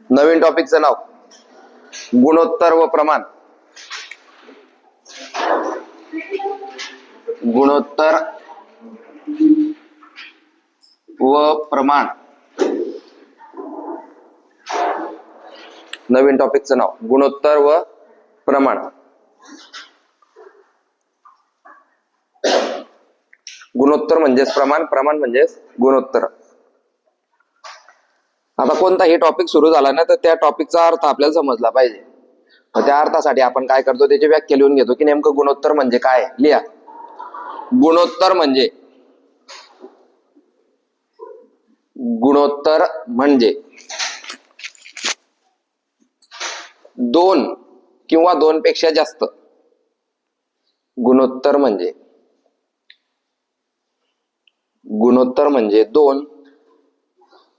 नवीन टॉपिकचं नाव गुणोत्तर व प्रमाण. गुणोत्तर व प्रमाण. नवीन टॉपिकचं नाव गुणोत्तर व प्रमाण. गुणोत्तर म्हणजेच प्रमाण, प्रमाण म्हणजेच गुणोत्तर. आता कोणताही टॉपिक सुरू झाला ना तर त्या टॉपिकचा अर्थ आपल्याला समजला पाहिजे. त्या अर्थासाठी आपण काय करतो, त्याची व्याख्या लिहून घेतो की नेमकं गुणोत्तर म्हणजे काय. लिहा. गुणोत्तर म्हणजे दोन किंवा दोन पेक्षा जास्त. गुणोत्तर म्हणजे दोन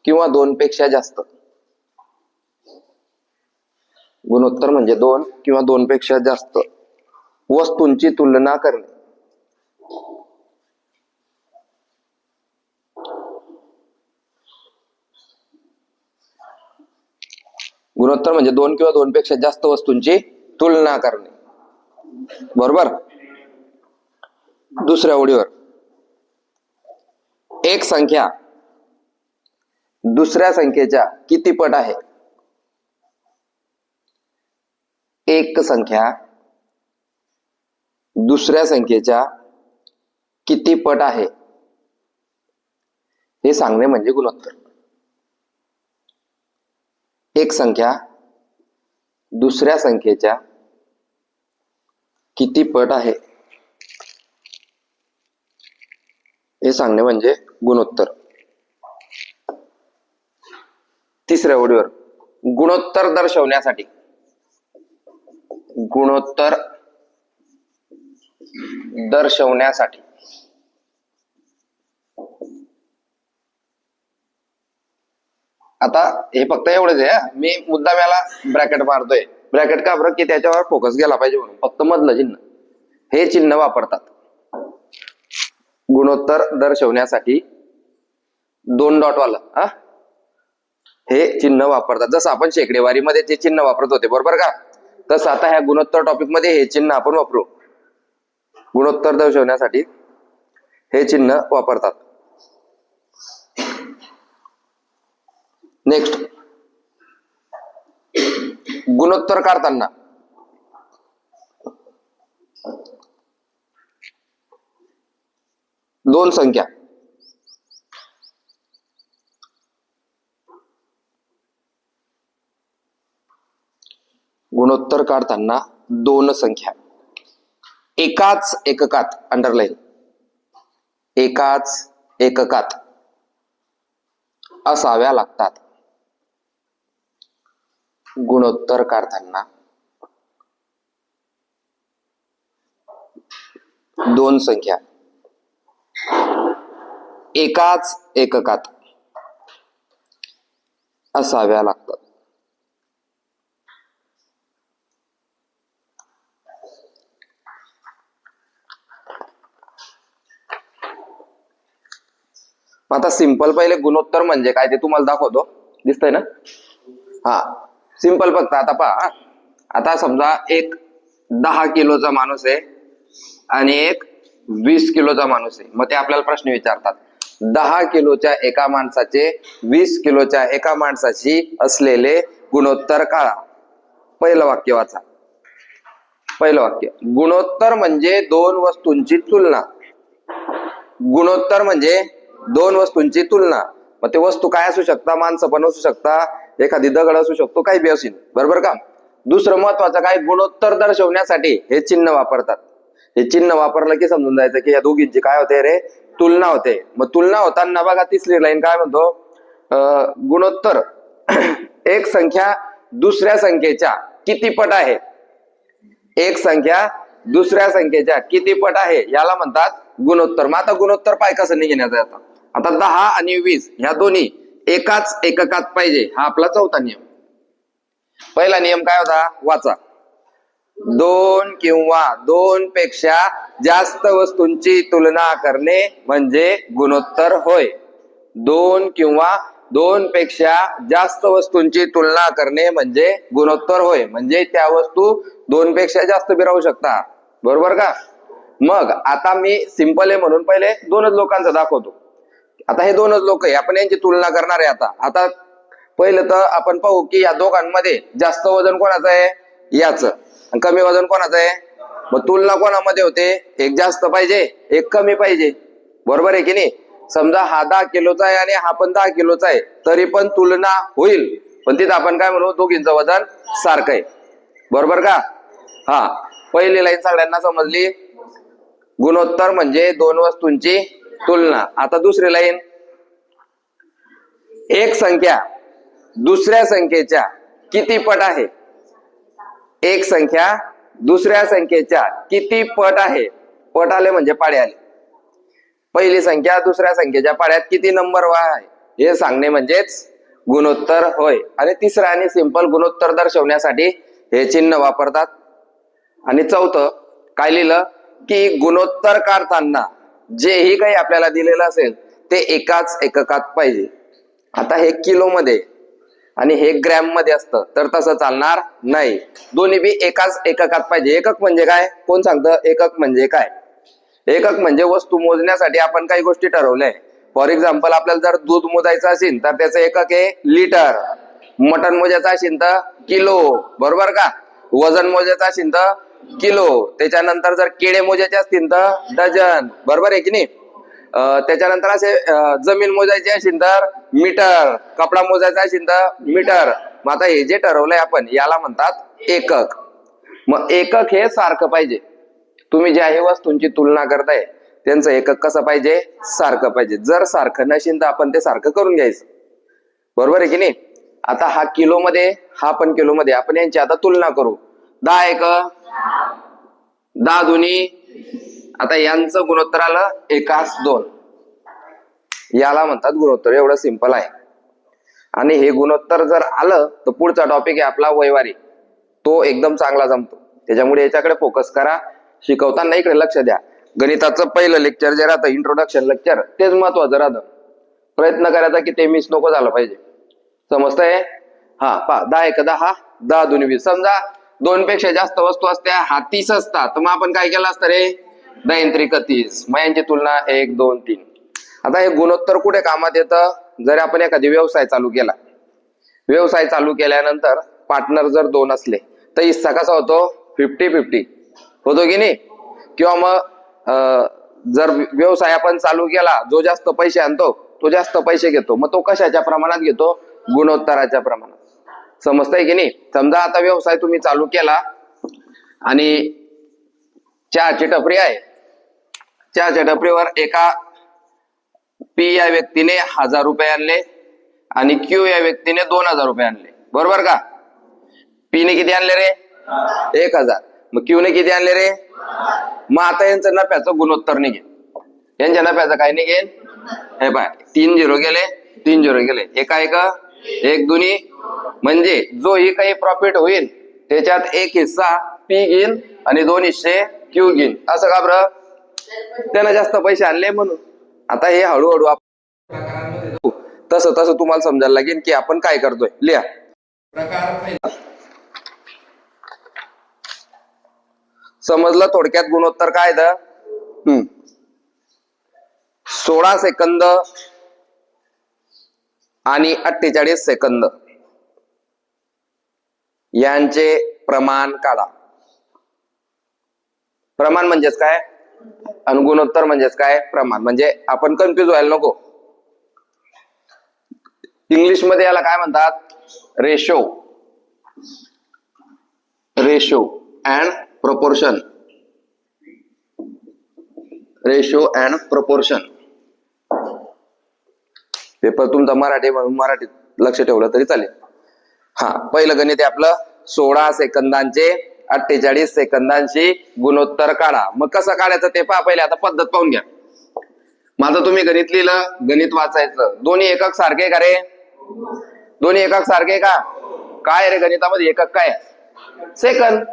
किंवा दोन पेक्षा जास्त. गुणोत्तर म्हणजे दोन किंवा दोन पेक्षा जास्त वस्तूंची तुलना करणे. गुणोत्तर म्हणजे दोन किंवा दोन पेक्षा जास्त वस्तूंची तुलना करणे. बरोबर. दुसऱ्या ओळीवर, एक संख्या दुसऱ्या संख्येच्या किती पट आहे. एक संख्या दुसऱ्या संख्येच्या किती पट आहे हे सांगणे म्हणजे गुणोत्तर. एक संख्या दुसऱ्या संख्येच्या किती पट आहे हे सांगणे म्हणजे गुणोत्तर. तिसऱ्या ओळीवर, गुणोत्तर दर्शवण्यासाठी आता हे फक्त एवढंच आहे. मी मुद्दाम याला ब्रॅकेट मारतोय. ब्रॅकेट का बरं, की त्याच्यावर फोकस गेला पाहिजे म्हणून. फक्त मधलं चिन्ह, हे चिन्ह वापरतात गुणोत्तर दर्शवण्यासाठी. दोन डॉट वाला हे चिन्ह वापरतात. जसं आपण शेकडेवारीमध्ये जे चिन्ह वापरत होते, बरोबर का, तसं आता ह्या गुणोत्तर टॉपिक मध्ये हे चिन्ह आपण वापरू. गुणोत्तर दर्शवण्यासाठी हे चिन्ह वापरतात. नेक्स्ट, गुणोत्तर काढताना दोन संख्या गुणोत्तर काढताना दोन संख्या एकाच एककात, अंडरलाईन, एकाच एककात असाव्या लागतात. गुणोत्तर काढताना दोन संख्या एकाच एककात असाव्या लागतात. आता सिंपल पहिले गुणोत्तर म्हणजे काय ते तुम्हाला दाखवतो. दिसतंय ना. हा, सिंपल. फक्त आता पहा, आता समजा एक 10 किलोचा माणूस आहे आणि एक 20 किलोचा माणूस आहे. मग ते आपल्याला प्रश्न विचारतात, 10 किलोच्या एका माणसाचे 20 किलोच्या एका माणसाशी असलेले गुणोत्तर काढा. पहिलं वाक्य वाचा. पहिलं वाक्य, गुणोत्तर म्हणजे दोन वस्तूंची तुलना. गुणोत्तर म्हणजे दोन वस्तूंची तुलना. मग ते वस्तू काय असू शकता, माणसं पण असू शकता, एखादी दगड असू शकतो, काही बी असेल. बरोबर का. दुसरं महत्वाचं काय, गुणोत्तर दर्शवण्यासाठी हे चिन्ह वापरतात. हे चिन्ह वापरलं की समजून जायचं की या दोघींची काय होते रे, तुलना होते. मग तुलना होताना बघा तिसरी लाईन काय म्हणतो, गुणोत्तर एक संख्या दुसऱ्या संख्येच्या किती पट आहे. एक संख्या दुसऱ्या संख्येच्या किती पट आहे याला म्हणतात गुणोत्तर. मग आता गुणोत्तर पाय कसं निघण्याचं. आता 10 आणि 20 ह्या दोन्ही एकाच एककात पाहिजे. हा आपला चौथा नियम. पहिला नियम काय होता, वाचा. दोन किंवा दोन पेक्षा जास्त वस्तूंची तुलना करणे म्हणजे गुणोत्तर होय. दोन किंवा दोन पेक्षा जास्त वस्तूंची तुलना करणे म्हणजे गुणोत्तर होय. म्हणजे त्या वस्तू दोन पेक्षा जास्त बी राहू शकतात. बरोबर का? मग आता मी सिंपल आहे म्हणून पहिले दोनच लोकांचं दाखवतो. आता हे दोनच लोक आहे, आपण यांची तुलना करणार आहे. आता पहिलं तर आपण पाहू की या दोघांमध्ये जास्त वजन कोणाचं आहे? याचं. आणि कमी वजन कोणाचं आहे? मग तुलना कोणामध्ये होते? एक जास्त पाहिजे, एक कमी पाहिजे. बरोबर आहे की नाही? समजा हा 10 किलोचा आहे आणि हा पण 10 किलोचा आहे, तरी पण तुलना होईल. पण तिथं आपण काय म्हणू? दोघींचं वजन सारखं आहे. बरोबर का? हा, पहिली लाईन सगळ्यांना समजली. गुणोत्तर म्हणजे दोन वस्तूंची तुलना. आता दुसरी लाईन, एक संख्या दुसऱ्या संख्येच्या किती पट आहे? एक संख्या दुसऱ्या संख्येच्या किती पट आहे? पट आले म्हणजे पाडे आले. पहिली संख्या दुसऱ्या संख्येच्या पाड्यात किती नंबर आहे हे सांगणे म्हणजेच गुणोत्तर होय. आणि तिसरं आणि सिंपल गुणोत्तर दर्शवण्यासाठी हे चिन्ह वापरतात. आणि चौथं काय लिहिलं की गुणोत्तर काढताना जेही काही आपल्याला दिलेलं असेल ते एकाच एककात पाहिजे. आता हे किलो मध्ये आणि हे ग्रॅम मध्ये असतं तर तसं चालणार नाही. दोन्ही बी एकाच एककात पाहिजे. एकक म्हणजे काय? कोण सांगतं एकक म्हणजे काय? एकक म्हणजे वस्तू मोजण्यासाठी आपण काही गोष्टी ठरवल्या. फॉर एक्झाम्पल, आपल्याला जर दूध मोजायचं असेल तर त्याचं एकक आहे लिटर. मटन मोजायचं असेल तर किलो. बरोबर का? वजन मोजायचं असेल तर किलो. त्याच्यानंतर जर केळे मोजायचे असतील तर डझन. बरोबर आहे की नाही? त्याच्यानंतर असे जमीन मोजायची असेल तर मीटर. कपडा मोजायचा असेल तर मीटर. मग आता हे जे ठरवलंय आपण याला म्हणतात एकक. मग एकक हे सारखं पाहिजे. तुम्ही ज्याही वस्तूंची तुलना करताय त्यांचं एकक कसं पाहिजे? सारखं पाहिजे. जर सारखं नसेल तर आपण ते सारखं करून घ्यायचं. बरोबर आहे की नाही? आता हा किलो मध्ये, हा पण किलो मध्ये, आपण यांची आता तुलना करू. 10 एक 10 दुनी. आता यांचं गुणोत्तर आलं 1:2. याला म्हणतात गुणोत्तर. एवढं सिंपल आहे. आणि हे गुणोत्तर जर आलं तर पुढचा टॉपिक आहे आपला वैवारी. तो एकदम चांगला जमतो. त्याच्यामुळे याच्याकडे फोकस करा. शिकवताना इकडे लक्ष द्या. गणिताचं पहिलं लेक्चर जे राहतं, इंट्रोडक्शन लेक्चर, तेच महत्वाचं राहतं. प्रयत्न करायचा की ते मिस नको झालं पाहिजे. समजतंय? हा, पहा, 10 एक 10, 10 दुनी 20. समजा दोन पेक्षा जास्त वस्तू असत्या, हा 30 असतात, तर मग आपण काय केलं असतं रे? 10 त्रिक 30. मग यांची तुलना 1 2 3. आता हे गुणोत्तर कुठे कामात येतं? जर आपण एखादी व्यवसाय चालू केला, व्यवसाय चालू केल्यानंतर पार्टनर जर 2 असले तर हिस्सा कसा होतो? 50-50 होतो की नाही? किंवा मग जर व्यवसाय आपण चालू केला, जो जास्त पैसे आणतो तो जास्त पैसे घेतो. मग तो कशाच्या प्रमाणात घेतो? गुणोत्तराच्या प्रमाणात. समजतंय की नाही? समजा आता व्यवसाय तुम्ही चालू केला आणि चहाची टपरी आहे. चहाच्या टपरीवर एका पी या व्यक्तीने 1000 रुपये आणले आणि क्यू या व्यक्तीने 2000 रुपये आणले. बरोबर का? पी ने किती आणले रे? 1000. मग क्यू ने किती आणले रे? मग आता यांचं नफ्याचं गुणोत्तर निघेल. यांच्या नफ्याचं काय निघेल? हे पाय, 3 0 गेले, 3 0 गेले. एका एक 1 दुनी. म्हणजे जो ही काही प्रॉफिट होईल त्याच्यात एक हिस्सा पी घेईल आणि 2 हिस्से क्यू घेईल. असं का बरं? त्यानं जास्त पैसे आणले म्हणून. आता हे हळूहळू आपण तसं तसं तुम्हाला समजायला लागेल की आपण काय करतोय. लिहा. प्रकार पहिला समजलं थोडक्यात गुणोत्तर काय द 16 सेकंद आणि 48 सेकंद यांचे प्रमाण काढा. प्रमाण म्हणजेच काय आणि गुणोत्तर म्हणजेच काय? प्रमाण. म्हणजे आपण कन्फ्युज व्हायला नको. इंग्लिश मध्ये याला काय म्हणतात? Ratio. Ratio and proportion. Ratio and proportion. Paper तुमचा मराठी म्हणून मराठीत लक्ष ठेवलं तरी चालेल. हा, पहिलं गणित आहे आपलं 16 सेकंदांचे 48 सेकंदांशी गुणोत्तर काढा. मग कसं काढायचं ते पहा. पहिले आता पद्धत पाहून घ्या. माझं तुम्ही गणित लिहिलं, गणित वाचायचं. दोन्ही एकक सारखे का रे? दोन्ही एकक सारखे का? काय रे गणितामध्ये एकक काय? सेकंद.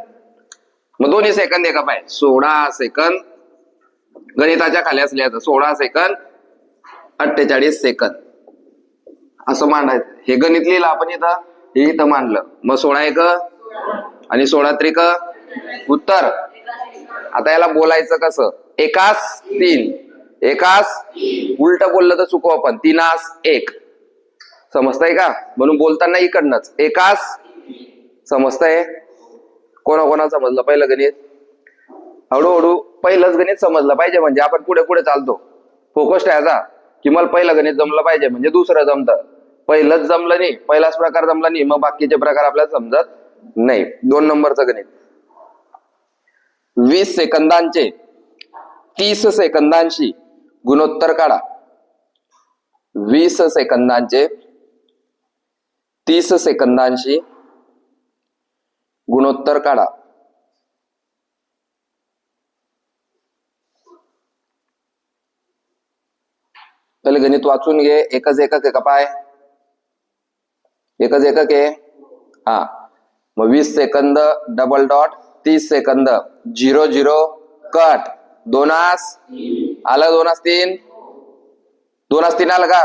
मग दोन्ही सेकंद एकक आहे. 16 सेकंद गणिताच्या खाली असल्याचं 16 सेकंद 48 सेकंद. असं मांडायचं. हे गणित लिहिलं आपण इथं, हे इथं मांडलं. मग 16 एक आणि 16 त्रिक उत्तर. आता याला बोलायचं कसं? एकास 3, एकास उलट बोललं तर चुकू आपण. 3 1 समजतंय का? म्हणून बोलताना इकडनंच एकास समजतंय. कोणाकोणा समजलं पहिलं गणित? हळूहळू पहिलंच गणित समजलं पाहिजे म्हणजे आपण पुढे पुढे चालतो. फोकस ठेवायचा की मला पहिलं गणित जमलं पाहिजे म्हणजे दुसरं जमतं. पहिलंच जमलं नाही, पहिलाच प्रकार जमला नाही, मग बाकीचे प्रकार आपल्याला समजत नाही. 2 नंबरचं गणित. 20 सेकंदांचे 30 सेकंदांशी गुणोत्तर काढा. 20 सेकंदांचे 30 सेकंदांशी गुणोत्तर काढा. पहिले गणित वाचून घे. एकच एकक आहे का पाय? एकच एकक आहे. हा, मग 20 second double dot 30 second 0 0 cut. 2 आलं, 2 3 2 3 आलं का?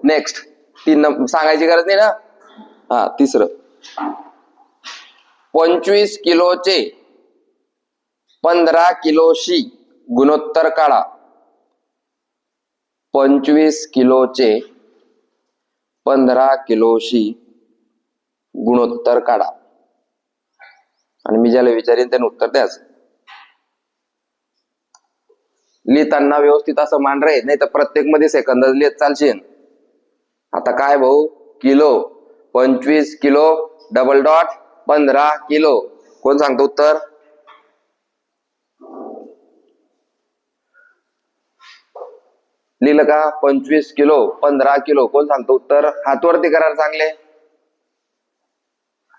नेक्स्ट 3 सांगायची गरज नाही ना. हा, तिसरं 25 किलोचे 15 किलोशी गुणोत्तर काढा. 25 किलोचे 15 किलोशी गुणोत्तर काढा. आणि मी ज्याला विचारेन त्याने उत्तर द्याच. लिहिताना व्यवस्थित असं मान रे, नाही तर प्रत्येक मध्ये सेकंद लिहित चालशील. आता काय भाऊ? Kilo, 25 kilo double dot 15 kilo. कोण सांगतो उत्तर? लिहिलं का? 25 किलो 15 किलो. कोण सांगतो उत्तर? हातवरती करा चांगले.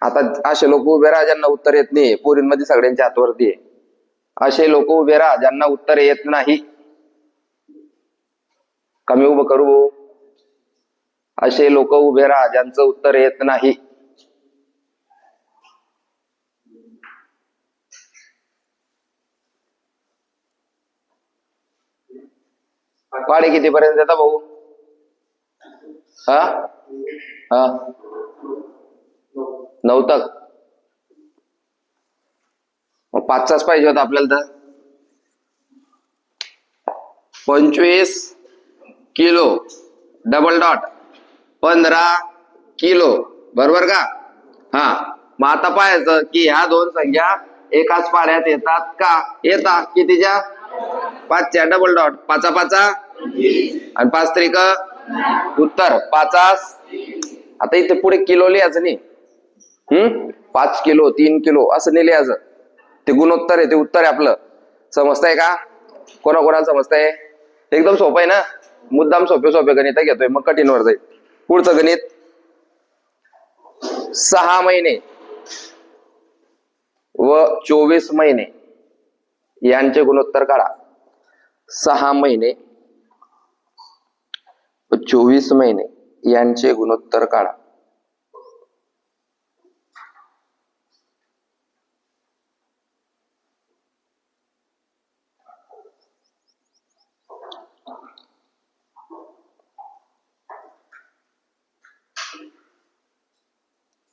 आता असे लोक उभे राहा ज्यांना उत्तर येत नाही. पोरींमध्ये सगळ्यांच्या हातवरती आहे. असे लोक उभे राहा ज्यांना उत्तर येत नाही. कमी उभं करू. असे लोक उभे राहा ज्यांचं उत्तर येत नाही. पाडे किती पर्यंत येतात भाऊ? हा हा 9 तक. 5चाच पाहिजे होता आपल्याला. तर 25 किलो डबल डॉट 15 किलो बरोबर का? हा, मग आता पाहायचं की ह्या 2 संख्या एकाच पाड्यात येतात का? येतात. कितीच्या? 5च्या डबल डॉट. 5 5 आणि 5 त्रिक उत्तर 5. आता इथे पुढे किलो लिहायचं नाही. 5 किलो 3 किलो असं नाही लिहायचं. ते गुणोत्तर आहे, ते उत्तर आहे आपलं. समजतंय का? कोणाकोणाला समजतंय? एकदम सोपं आहे ना. मुद्दाम सोपे सोपे गणित घेतोय मग कठीण वर जाईल. पुढचं गणित 6 महिने व 24 महिने यांचे गुणोत्तर काढा. 6 महिने व 24 महिने यांचे गुणोत्तर काढा.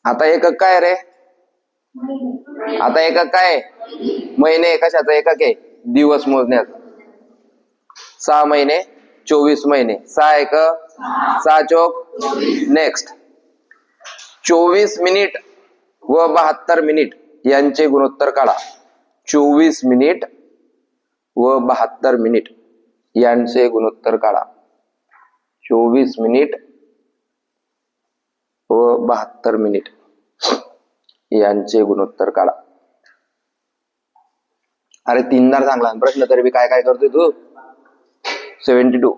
आता एकक काय रे? आता एकक काय? महिने. कशाचा एकक आहे? दिवस मोजण्याचा. 6 महिने 24 महिने. 6 1 6 चोक. नेक्स्ट 24 मिनिट व 72 मिनिट यांचे गुणोत्तर काढा. 24 मिनिट व 72 मिनिट यांचे गुणोत्तर काढा. 24 मिनिट व 72 मिनिट यांचे गुणोत्तर काढा. अरे 3दार चांगला प्रश्न तरी बी काय काय करतोय तू? 72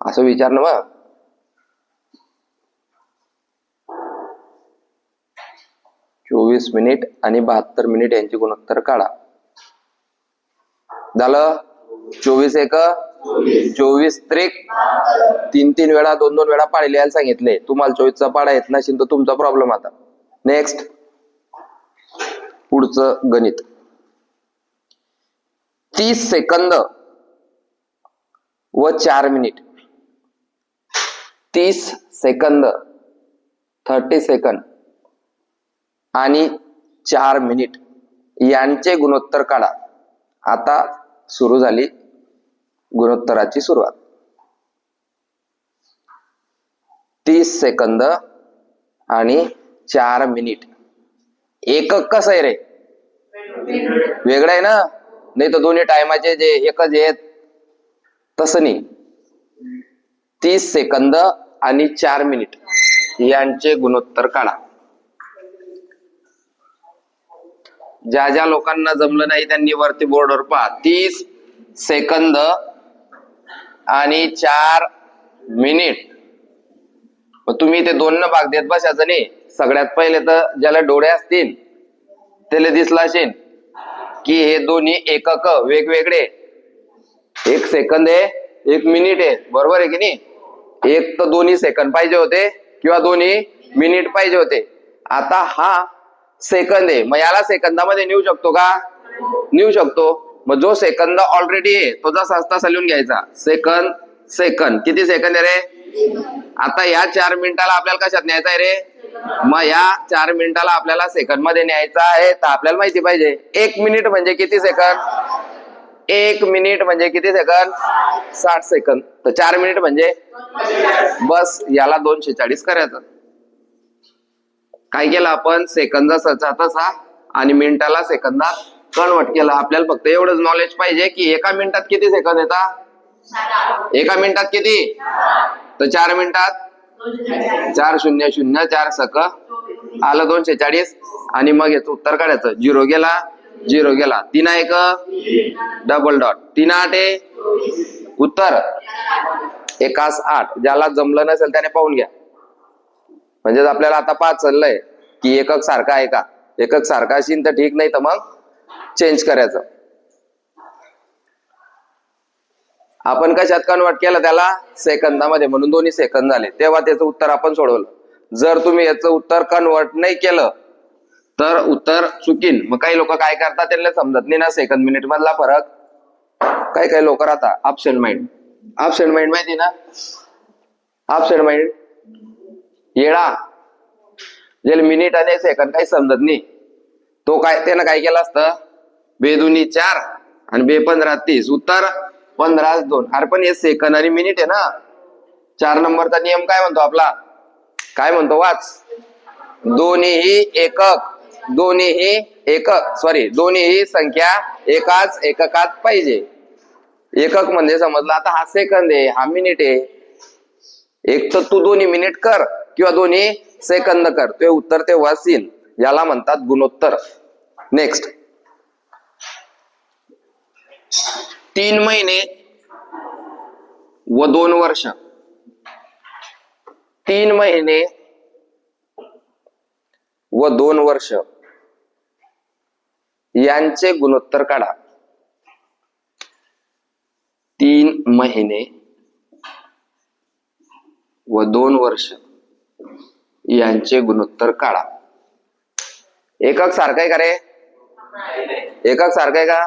असं विचार ना मग. चोवीस मिनिट आणि 72 मिनिट यांचे गुणोत्तर काढा. झालं. 24 1 24 त्रिक 3 3 वेळा 2 2 वेळा पाडे लिहायला सांगितले. तुम्हाला 24चा पाडा येत नसेल तर तुमचा प्रॉब्लेम. आता नेक्स्ट पुढचं गणित 30 सेकंद व 4 मिनिट 30 सेकंद 30 सेकंद आणि 4 मिनिट यांचे गुणोत्तर काढा. आता सुरू झाली गुणोत्तराची सुरुवात. 30 सेकंद आणि 4 मिनिट. एकक कसं आहे रे? वेगळं आहे ना? नाही तर दोन्ही टायमाचे जे एकच आहेत तसं नाही. 30 सेकंद आणि 4 मिनिट यांचे गुणोत्तर काढा. ज्या ज्या लोकांना जमलं नाही त्यांनी वरती बोर्डवर पहा. 30 सेकंद आणि 4 मिनिट. तुम्ही ते दोन भाग देत बसायचं नाही. सगळ्यात पहिले तर ज्याला डोळे असतील त्याला दिसला असेल की हे दोन्ही एकक वेगवेगळे. 1 सेकंद आहे, 1 मिनिट आहे, बरोबर आहे की नाही? एक तर दोन्ही सेकंद पाहिजे होते किंवा दोन्ही मिनिट पाहिजे होते. आता हा सेकंद आहे, मग याला सेकंदामध्ये नेऊ शकतो का? नेऊ शकतो. मग जो सेकंद ऑलरेडी आहे तो जसा तसा लिहून घ्यायचा. Second second. किती सेकंद आहे रे? आता या 4 मिनिटाला आपल्याला कशात न्यायचं आहे रे? मग या 4 मिनिटाला आपल्याला सेकंद मध्ये न्यायचं आहे. तर आपल्याला माहिती पाहिजे 1 मिनिट म्हणजे किती सेकंद? 1 मिनिट म्हणजे किती सेकंद? 60 सेकंद. तर 4 मिनिट म्हणजे बस याला 240 करायचं. काय केलं आपण? सेकंद जसा तसा आणि मिनिटाला सेकंदात कन्वर्ट केलं. आपल्याला फक्त एवढंच नॉलेज पाहिजे की एका मिनिटात किती सेकंद येतात? एका मिनिटात किती? तर 4 मिनिटात 4 0 0 4 सक आलं 240. आणि मग याचं उत्तर काढायचं. 0 गेला 0 गेला. 3 1 डबल डॉट. 3 8 उत्तर 1 8. ज्याला जमलं नसेल त्याने पाहून घ्या. म्हणजे आपल्याला आता 5 चाललंय की एकक सारखा आहे का? एकक सारखा असेल तर ठीक, नाही तर मग चेंज करायचं. आपण कशात कन्वर्ट केलं त्याला? सेकंदामध्ये, म्हणून दोन्ही सेकंद झाले. तेव्हा त्याचं उत्तर आपण सोडवलं. जर तुम्ही याचं उत्तर कन्वर्ट नाही केलं तर उत्तर चुकीन. मग काही लोक काय करतात त्यांना समजत नाही ना सेकंद मिनिट मधला फरक. काही लोक राहतात ॲब्सेंट माइंड. ॲब्सेंट माइंड माहिती ना? ॲब्सेंट माइंड येडा. ज्याला मिनिट आणि सेकंद काही समजत नाही तो काय त्यानं काय केलं असतं? 2 2 4 आणि 2 15 30. उत्तर 15 2. अरे पण हे सेकंद आणि मिनिट आहे ना. 4 नंबरचा नियम काय म्हणतो आपला? काय म्हणतो? वाच. दोन्हीही दोन्हीही संख्या एकाच एककात पाहिजे. एकक म्हणजे समजलं आता हा सेकंद आहे, हा मिनिट आहे. एक तर तू दोन्ही मिनिट कर किंवा दोन्ही सेकंद कर, ते उत्तर ते वाचील. याला म्हणतात गुणोत्तर. नेक्स्ट. 3 महिने व 2 वर्ष. 3 महिने व 2 वर्ष यांचे गुणोत्तर काढा. 3 महिने व 2 वर्ष यांचे गुणोत्तर काढा. एकक सारखं आहे का रे? एकक सारखं आहे का?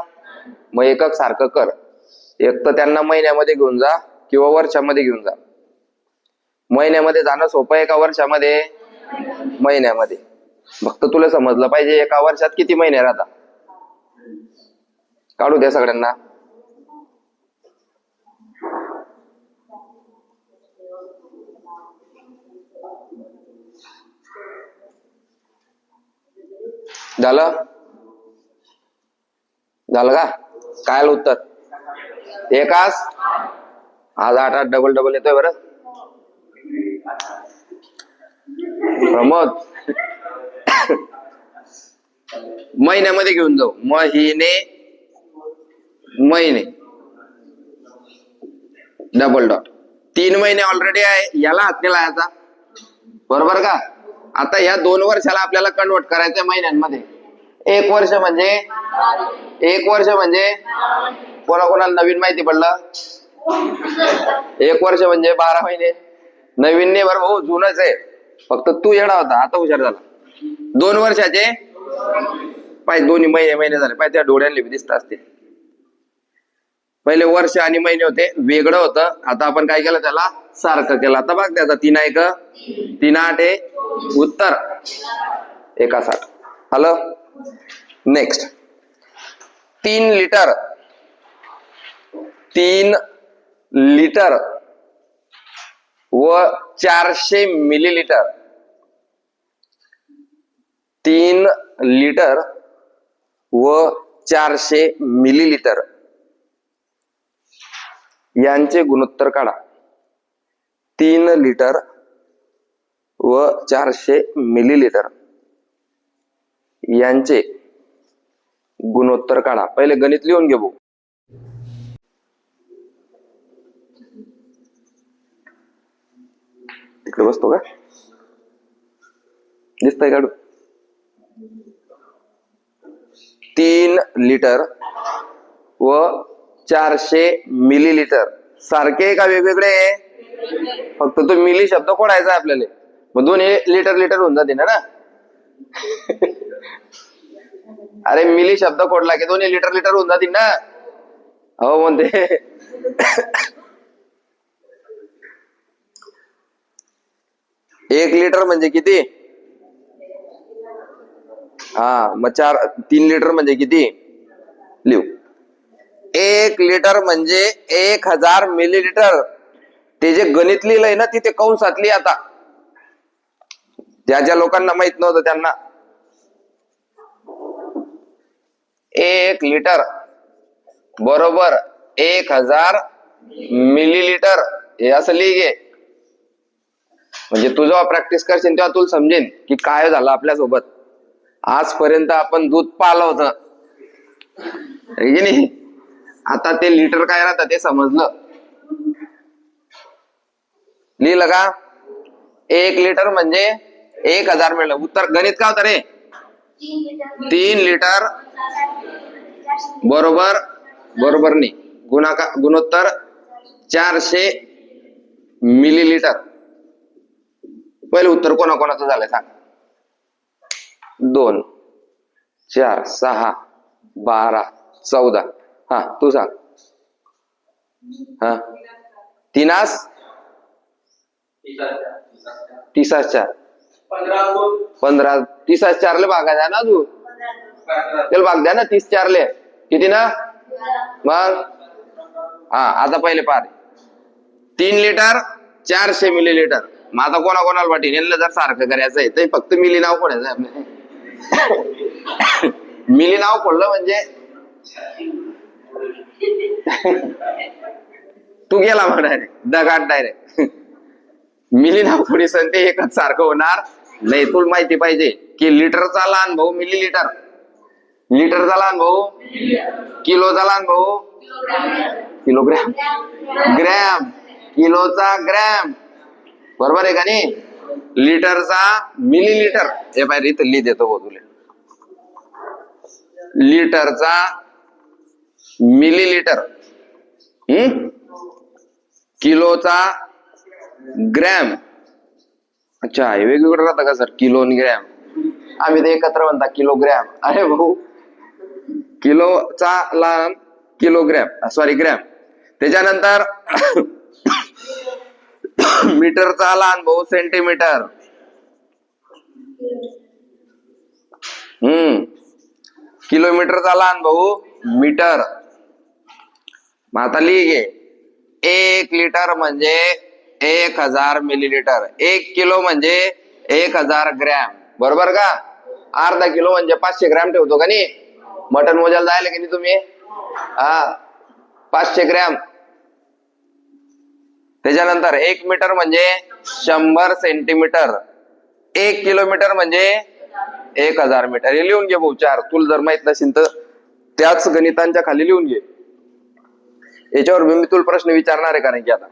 मग एकक सारखं कर. एक तर त्यांना महिन्यामध्ये घेऊन जा किंवा वर्षामध्ये घेऊन जा. महिन्यामध्ये जाणं सोपं आहे का वर्षामध्ये? महिन्यामध्ये. फक्त तुला समजलं पाहिजे एका वर्षात किती महिने राहतात. काढू द्या सगळ्यांना. झालं का? काय आलं उत्तर? एकाच. आज 8 8 डबल डबल येतोय बरं प्रमोद. महिन्यामध्ये घेऊन जाऊ. महिने डबल डॉट. 3 महिने ऑलरेडी आहे, याला हात नाही लावायचा, बरोबर का? आता या 2 वर्षाला आपल्याला कन्वर्ट करायचं महिन्यांमध्ये. 1 वर्ष म्हणजे कोणाकोणाला नवीन माहिती पडलं? 1 वर्ष म्हणजे 12 महिने. नवीन नाही बरं भाऊ, जुनच आहे. फक्त तू येडा होता, आता हुशार झाला. 2 वर्षाचे पाय दोन्ही महिने झाले. पाय त्या डोळ्यांनी दिसत असते. पहिले वर्ष आणि महिने होते, वेगळं होतं. आता आपण काय केलं, त्याला सारखं केलं. आता बघ त्याचा 3 1 3 8 उत्तर 61. Hello, next. 3 लिटर 3 लिटर व 400 मिलीलिटर 3 लिटर व 400 मिलीलिटर यांचे गुणोत्तर काढा. 3 लिटर व 400 मिलीलिटर यांचे गुणोत्तर काढा. पहिले गणित लिहून घे भाऊ. तिकडे बसतो का, दिसतंय काढू. 3 लिटर व 400 मिलीलिटर सारखे का वेगवेगळे? फक्त तो मिली शब्द खोडायचा आपल्याला. मग दोन्ही लिटर लिटर होऊन जाते ना. अरे मिली शब्द खोडला की दोन्ही लिटर लिटर होऊन जातील ना. हो म्हणते. 1 लिटर म्हणजे किती? हा, मग 3 लिटर म्हणजे किती लिहू. 1 लिटर म्हणजे 1000 मिलीलिटर. ते जे गणित लिहिलंय ना तिथे कंसात लिही आता. ज्या ज्या लोकांना माहित नव्हतं त्यांना. 1 लिटर बरोबर 1000 मिलीलिटर हे असं लिहि. म्हणजे तू जेव्हा प्रॅक्टिस करशील तेव्हा तुला समजेल की काय झालं आपल्यासोबत. आजपर्यंत आपण दूध पालं होतं, की नाही. आता ते लिटर काय राहतं ते समजलं. लिहिलं का? 1 लिटर म्हणजे 1000 मिळलं. उत्तर गणित काय होतं रे? 3 लिटर बरोबर बरोबर नाही, गुणोत्तर 400 मिलीलिटर. पहिले उत्तर कोणाकोणाचं झालंय सांग. 2 4 6 12 14. हा, तू सांग. हा, 3 30 4 15 30 4 ले भागायचा ना तू. त्याला भाग द्या ना 30 4 ले. किती ना मग? हा, आता पहिले पार 3 लिटर 400 मिलीलिटर. मग आता कोणाकोणाला वाटेल यांना जर सारखं करायचं आहे तर फक्त मिली नाव खोडायचं आपलं. मिली नाव खोडलं म्हणजे तू गेला म्हणा दगाड डायरेक्ट. मिली नाव खोडी सण ते एकच सारखं होणार नाही. तुला माहिती पाहिजे की लिटरचा लहान भाऊ मिलीलिटर, लिटरचा लहान भाऊ किलोचा लहान भाऊ किलोग्रॅम, ग्रॅम किलोचा ग्रॅम. बरोबर आहे का नाही? लिटरचा मिलीलिटर. हे पाहिजे इथं लिहि देतो भाऊ तुला. लिटरचा मिलीलिटर, किलोचा ग्रॅम. अच्छा, हे वेगवेगळं राहतं का सर? किलो आणि ग्रॅम आम्ही ते एकत्र म्हणता किलोग्रॅम. अरे भाऊ, किलोचा लहान किलोग्रॅम, सॉरी ग्रॅम. त्याच्यानंतर मीटरचा लहान भाऊ सेंटीमीटर. किलोमीटरचा लहान भाऊ मीटर. मग आता लिहि 1 लिटर म्हणजे 1000 मिलीलिटर. 1 किलो म्हणजे 1000 ग्रॅम. बरोबर का? अर्धा किलो म्हणजे 500 ग्रॅम ठेवतो का नाही? मटन मोजायला जायला की नाही तुम्ही? हा, 500 ग्रॅम. त्याच्यानंतर 1 मीटर म्हणजे 100 सेंटीमीटर. 1 किलोमीटर म्हणजे 1000 मीटर. हे लिहून घे भाऊ 4. तुला जर माहित नसेल तर त्याच गणितांच्या खाली लिहून घे. याच्यावर मी तुला प्रश्न विचारणार आहे कारण की आता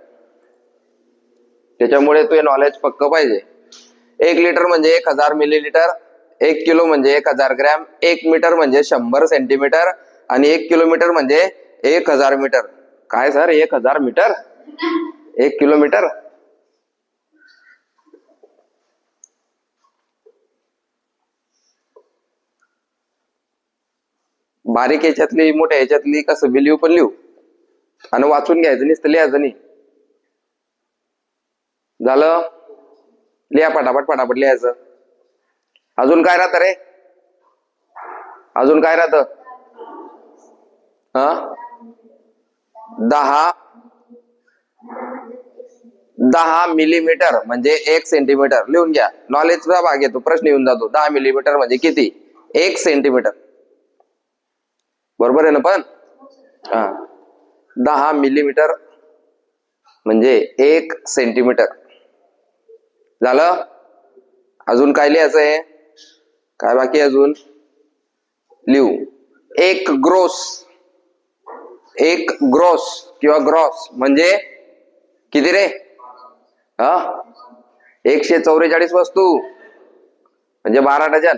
त्याच्यामुळे तू हे नॉलेज पक्क पाहिजे. 1 लिटर म्हणजे 1000 मिलीलिटर, 1 किलो म्हणजे 1000 ग्रॅम, 1 मीटर म्हणजे 100 सेंटीमीटर आणि 1 किलोमीटर म्हणजे 1000 मीटर. काय सर 1000 मीटर? 1 किलोमीटर? बारीक याच्यातली मोठ्या याच्यातली कसं बी लिहू पण लिहू. आणि वाचून घ्यायचं नुसतं लिहायचं नाही. झालं, लिहा पटापट पटापट लिहायचं. अजून काय राहतं रे, अजून काय राहतं? हा 10 मिलीमीटर म्हणजे 1 सेंटीमीटर. लिहून घ्या, नॉलेजचा भाग येतो, प्रश्न येऊन जातो. 10 मिलीमीटर म्हणजे किती? 1 सेंटीमीटर. बरोबर आहे ना? पण 10 मिलीमीटर म्हणजे 1 सेंटीमीटर. झालं, अजून काय लिहायचंय? काय बाकी अजून? लिहू, एक ग्रोस किंवा ग्रॉस म्हणजे किती रे? 144 वस्तू म्हणजे 12 डझन.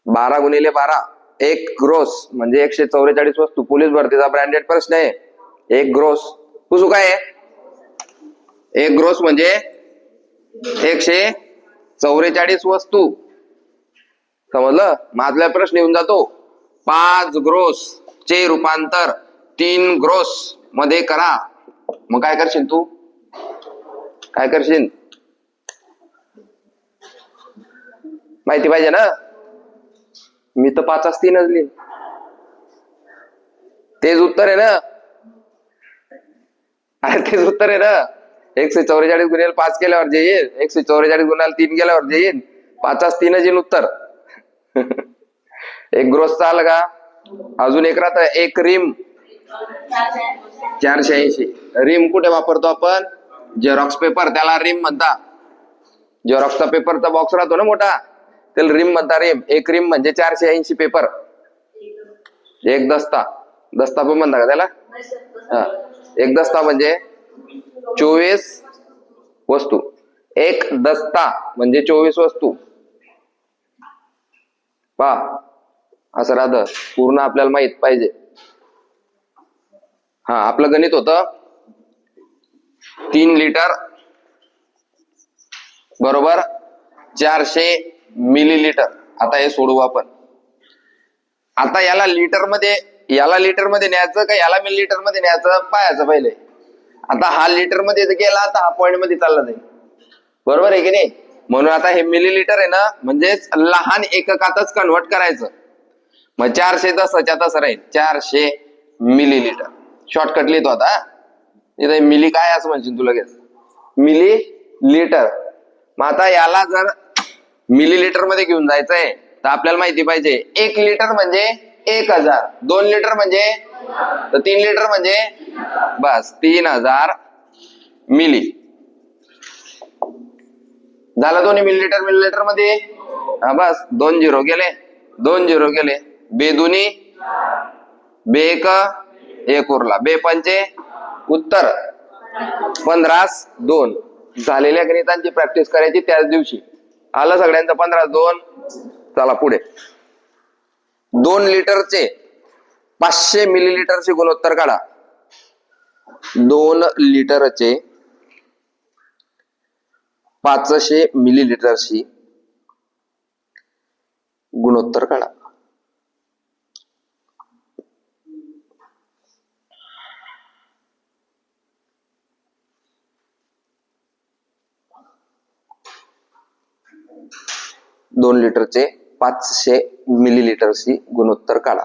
12 गुणिले 12, एक ग्रोस म्हणजे 144 वस्तू. पोलीस भरतीचा ब्रँडेड प्रश्न आहे. एक ग्रोस पुसू काय आहे? एक ग्रोस म्हणजे 144 वस्तू. समजलं? माझला प्रश्न येऊन जातो, 5 ग्रोस चे रूपांतर 3 ग्रोस मध्ये करा. मग काय करशील तू? काय करशील? माहिती पाहिजे ना? मी तर 5च 3च लिहिन. तेच उत्तर आहे ना? अरे तेच उत्तर आहे ना? 144 गुणिले 5 केल्यावर जे येईल, 144 गुणिले 3 केल्यावर जे येईल, 5च 3च येईल उत्तर. एक ग्रोस आलं का? अजून एक राहतं, एक रिम 480. रिम कुठे वापरतो आपण? झेरॉक्स पेपर, त्याला रिम म्हणता. झेरॉक्सचा पेपरचा बॉक्स राहतो ना मोठा, त्याला रिम म्हणता. रिम, एक रिम म्हणजे 480 पेपर. एक दस्ता, दस्ता पण म्हणता का त्याला? एक दस्ता म्हणजे 24 वस्तू. एक दस्ता म्हणजे 24 वस्तू. पहा, असं राहतं. पूर्ण आपल्याला माहित पाहिजे. आपलं गणित होतं 3 लिटर बरोबर 400 मिलीलीटर. आता हे सोडवू आपण. आता याला लिटर मध्ये न्यायचं का याला मिलीलीटर मध्ये न्यायचं पाहायचं पहिले. आता हा लिटर मध्ये गेला तर हा पॉइंट मध्ये चालला जाईल. बरोबर आहे की नाही? म्हणून आता हे मिलीलीटर आहे ना, म्हणजेच लहान एककातच कन्व्हर्ट करायचं. मग 400 तसंच्या तसं राहील, 400 मिलीलीटर. शॉर्टकट लिहितो आता. इथे मिली काय असं म्हणशील तू लगेच, मिली लिटर. मग आता याला जर मिलीलीटर मध्ये घेऊन जायचंय तर आपल्याला माहिती पाहिजे 1 लिटर म्हणजे 1000, 2 लिटर म्हणजे, तर 3 लिटर म्हणजे बस 3000 मिली. झालं दोन्ही मिलीलीटर मध्ये. बस 2 झिरो गेले, 2 झिरो गेले. बेदुनी बेक एक उरला, बे पंचे उत्तर 15 2. झालेल्या गणितांची प्रॅक्टिस करायची त्याच दिवशी. आलं सगळ्यांचं 15 2. चला पुढे. 2 लिटरचे 500 मिलीलीटरचे गुणोत्तर काढा. 2 लिटरचे 500 मिलीलीटरशी गुणोत्तर काढा. दोन लिटरचे 500 मिलीलीटरशी गुणोत्तर काढा.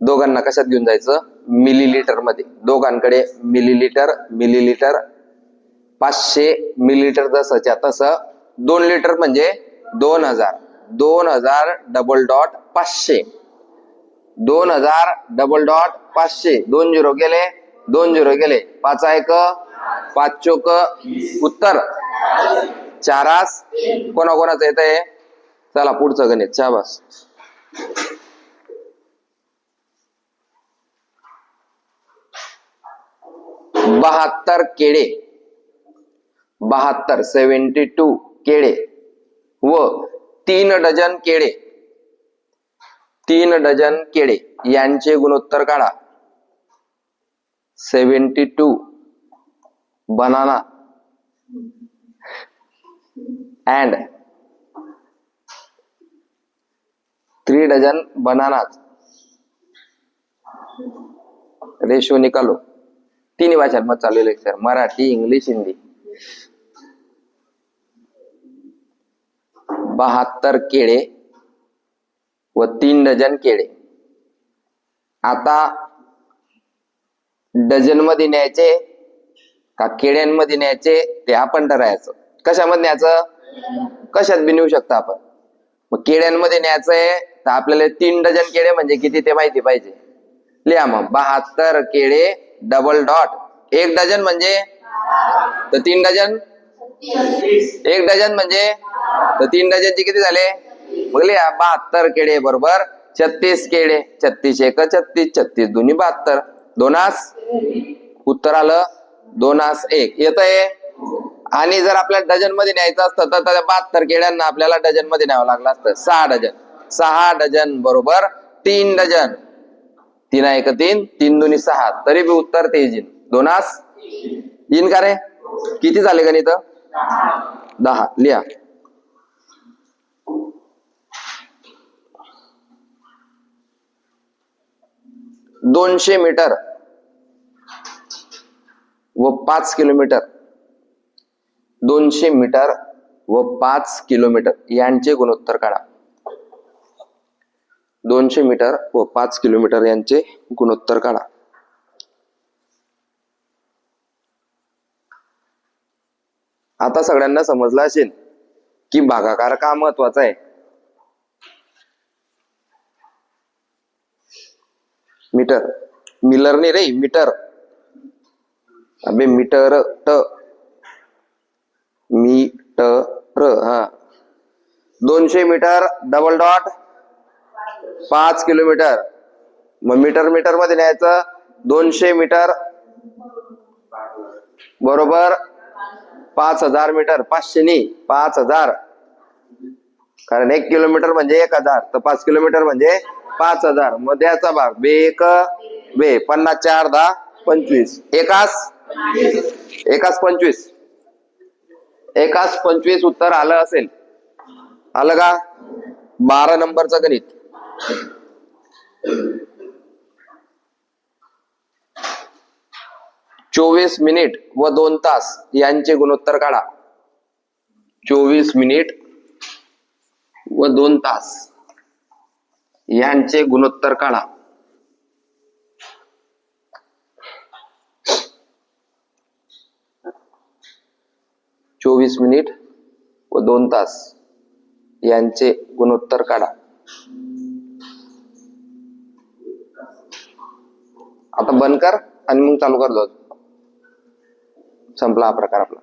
दोघांना कशात घेऊन जायचं? मिलीलीटर मध्ये. दोघांकडे मिलीलीटर 500 मिलीलीटर जसंच्या तसं. 2 लिटर म्हणजे 2000 double dot 500. 2000 double dot 500. 2 zero गेले, 2 झिरो गेले. 5 1 5 चोक उत्तर 4. कोणाकोणाचं येतंय? चला पुढचं गणित. शाबास. 72 केळे, 72 केळे व 3 डझन केळे, 3 डझन केळे यांचे गुणोत्तर काढा. 72 banana and 3 dozen bananas ratio निकालो. तिन्ही भाषांमध्ये चालू लेक्चर, मराठी, इंग्लिश, हिंदी. 72 केळे व 3 डझन केळे. आता डझन मध्ये न्यायचे का केळ्यांमध्ये न्यायचे ते आपण ठरायचं. कशामध्ये न्यायचं? कशात बी नेऊ शकता आपण. मग केळ्यांमध्ये न्यायचंय तर आपल्याला 3 डझन केळे म्हणजे किती ते माहिती पाहिजे. लिहा मग 72 केळे डबल डॉट 1 डझन म्हणजे तर 3 डझन 1 डझन म्हणजे तर 3 डझनचे किती झाले. मग लिहा 72 केळे बरोबर 36 केळे. 36 एक 36, 36 दुनी 72. दोनास उत्तर आलं 2:1 येतंय. आणि जर आपल्याला डझन मध्ये न्यायचं असतं तर 72 केळ्यांना आपल्याला डझन मध्ये न्यावं लागलं असतं. 6 डझन. 6 डझन बरोबर 3 डझन. 3 एक 3, 3 दुनी 6 तरी बी उत्तर तेच येईल. 2:00 येईन का रे. किती झाले गणित? 10. लिहा 200 मीटर व 5 किलोमीटर. 200 मीटर व 5 किलोमीटर यांचे गुणोत्तर काढा. 200 मीटर व 5 किलोमीटर यांचे गुणोत्तर काढा. आता सगळ्यांना समजलं असेल की भागाकार का महत्वाचा आहे. मीटर मिलर नाही रे, मीटर. अबे मीटर ट मीटर. हा 200 मीटर डबल डॉट 5 किलोमीटर. मग मीटर मीटर मध्ये न्यायचं. 200 मीटर बरोबर 5000 मीटर. 500 नाही 5000, कारण 1 किलोमीटर म्हणजे 1000 तर 5 किलोमीटर म्हणजे 5000. मध्याचा भाग बे 1 बे 50 4 10 25 एकास 25. एकास 25 उत्तर आलं असेल. आलं का? 12 नंबरचं गणित. चोवीस मिनिट व 2 तास यांचे गुणोत्तर काढा. 24 मिनिट व 2 तास यांचे गुणोत्तर काढा. चोवीस मिनिट व 2 तास यांचे गुणोत्तर काढा. आता बंद कर आणि मग चालू कर दो. संपला हा प्रकार आपला.